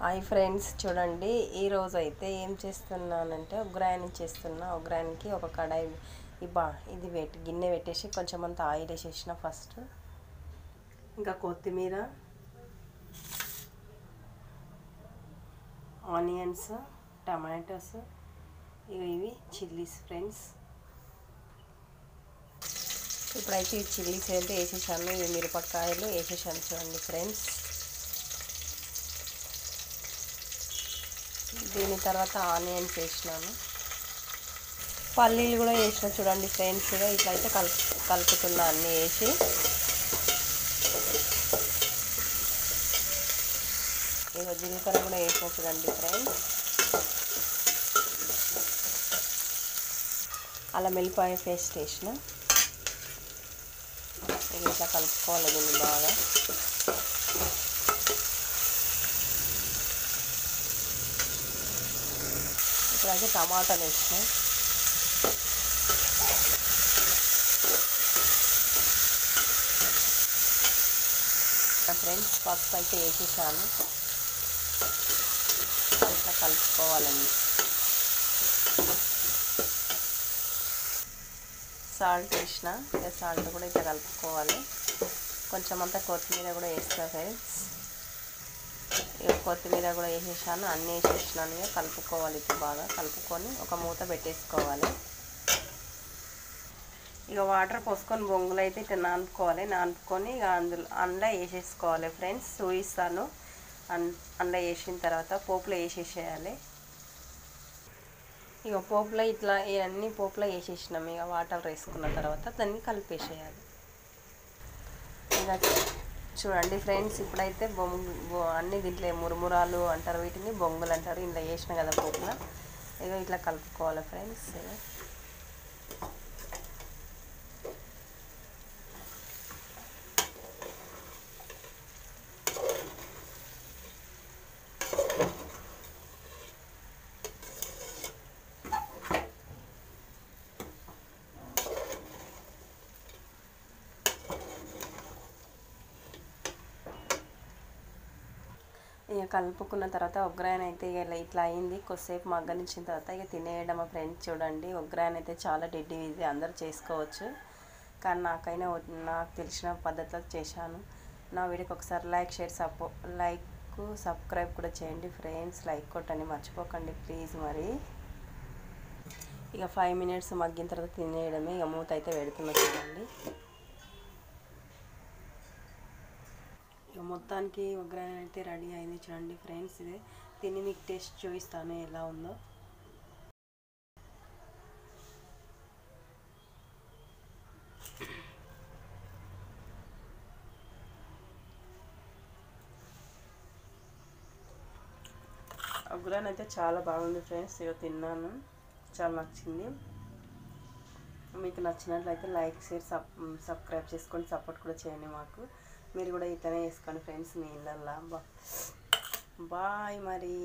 Hi friends, చూడండి ఈరోజు అయితే ఏం చేస్తున్నానంటే ఉగ్రాయని చేస్తున్నా. ఉగ్రాయనికి ఒక కడాయి ఇది గిన్నె పెట్టేసి కొంచెం అంత ఆయిల్ వేసేసిన ఫస్ట్. ఇంకా కొత్తిమీర, ఆనియన్స్, టమాటోస్, ఇవి చిల్లీస్ ఫ్రెండ్స్. ఇప్పుడైతే ఈ చిల్లీస్ అయితే వేసేసాను, ఇవి మిరపకాయలు వేసేసాను చూడండి ఫ్రెండ్స్. దీని తర్వాత ఆనియన్స్ వేసినాను, పల్లీలు కూడా వేసిన చూడండి ఫ్రెండ్స్. ఇట్లయితే కలుపుతున్నా అన్నీ వేసి. ఇక జీలకర్ర కూడా వేసిన చూడండి ఫ్రెండ్స్. అల్లం వెల్లిపాయ పేస్ట్ వేసిన. ఇట్లా కలుపుకోవాలి దీన్ని బాగా. ఇప్పుడైతే టమాటాలు వేసిన. ఫ్రెండ్స్ పసుపు అయితే వేసేసాను. ఇట్లా కలుపుకోవాలండి. సాల్ట్ వేసిన. ఇక సాల్ట్ కూడా ఇట్లా కలుపుకోవాలి. కొంచెం అంతా కొత్తిమీర కూడా వేస్తా ఫ్రెండ్స్. ఇక కొత్తిమీర కూడా వేసేసాను, అన్నీ వేసేసినాను. ఇక కలుపుకోవాలి. ఇది బాగా కలుపుకొని ఒక మూత పెట్టేసుకోవాలి. ఇక వాటర్ పోసుకొని బొంగులు అయితే ఇట్లా నానుపుకొని ఇక అందులో వేసేసుకోవాలి ఫ్రెండ్స్. చూపిస్తాను. అందులో వేసిన తర్వాత పోపులో వేసేసేయాలి. ఇక పోపులో ఇట్లా ఇవన్నీ పోపులో వేసేసినాం. ఇక వాటర్ వేసుకున్న తర్వాత దాన్ని కలిపేసేయాలి. ఇక చూడండి ఫ్రెండ్స్, ఇప్పుడైతే అన్ని దీంట్లో మురుమురాలు అంటారు, వీటిని బొంగులు అంటారు. ఇంట్లో వేసిన కదా పోపులో. ఇక ఇట్లా కలుపుకోవాలి ఫ్రెండ్స్. ఇక కలుపుకున్న తర్వాత ఉగ్రాయన్ అయితే ఇట్లా అయింది. కొద్దిసేపు మగ్గనిచ్చిన తర్వాత ఇక తినేయడం. మా ఫ్రెండ్స్ చూడండి, ఉగ్రాయన్ అయితే చాలా డెడ్ ఈజీ, అందరూ చేసుకోవచ్చు. కానీ నాకు తెలిసిన పద్ధతిలో చేశాను. నా వీడియోకి ఒకసారి లైక్, షేర్, సబ్స్క్రైబ్ కూడా చేయండి ఫ్రెండ్స్. లైక్ కొట్టండి మర్చిపోకండి ప్లీజ్. మరి ఇక 5 minutes మగ్గిన తర్వాత తినేయడమే. ఇక మూత అయితే పెడుతున్నా చూడండి. ఇక మొత్తానికి ఉగ్రాయన్ అయితే రెడీ అయింది చూడండి ఫ్రెండ్స్. ఇదే తిని మీకు టేస్ట్ చూపిస్తాను ఎలా ఉందో. ఉగ్రాయన్ అయితే చాలా బాగుంది ఫ్రెండ్స్. ఇక తిన్నాను, చాలా నచ్చింది. మీకు నచ్చినట్లయితే లైక్, షేర్, సబ్స్క్రైబ్ చేసుకొని సపోర్ట్ కూడా చేయండి మాకు. మీరు కూడా ఇట్లనే చేసుకోండి ఫ్రెండ్స్ మీ ఇళ్ళల్లో. బాయ్ మరి.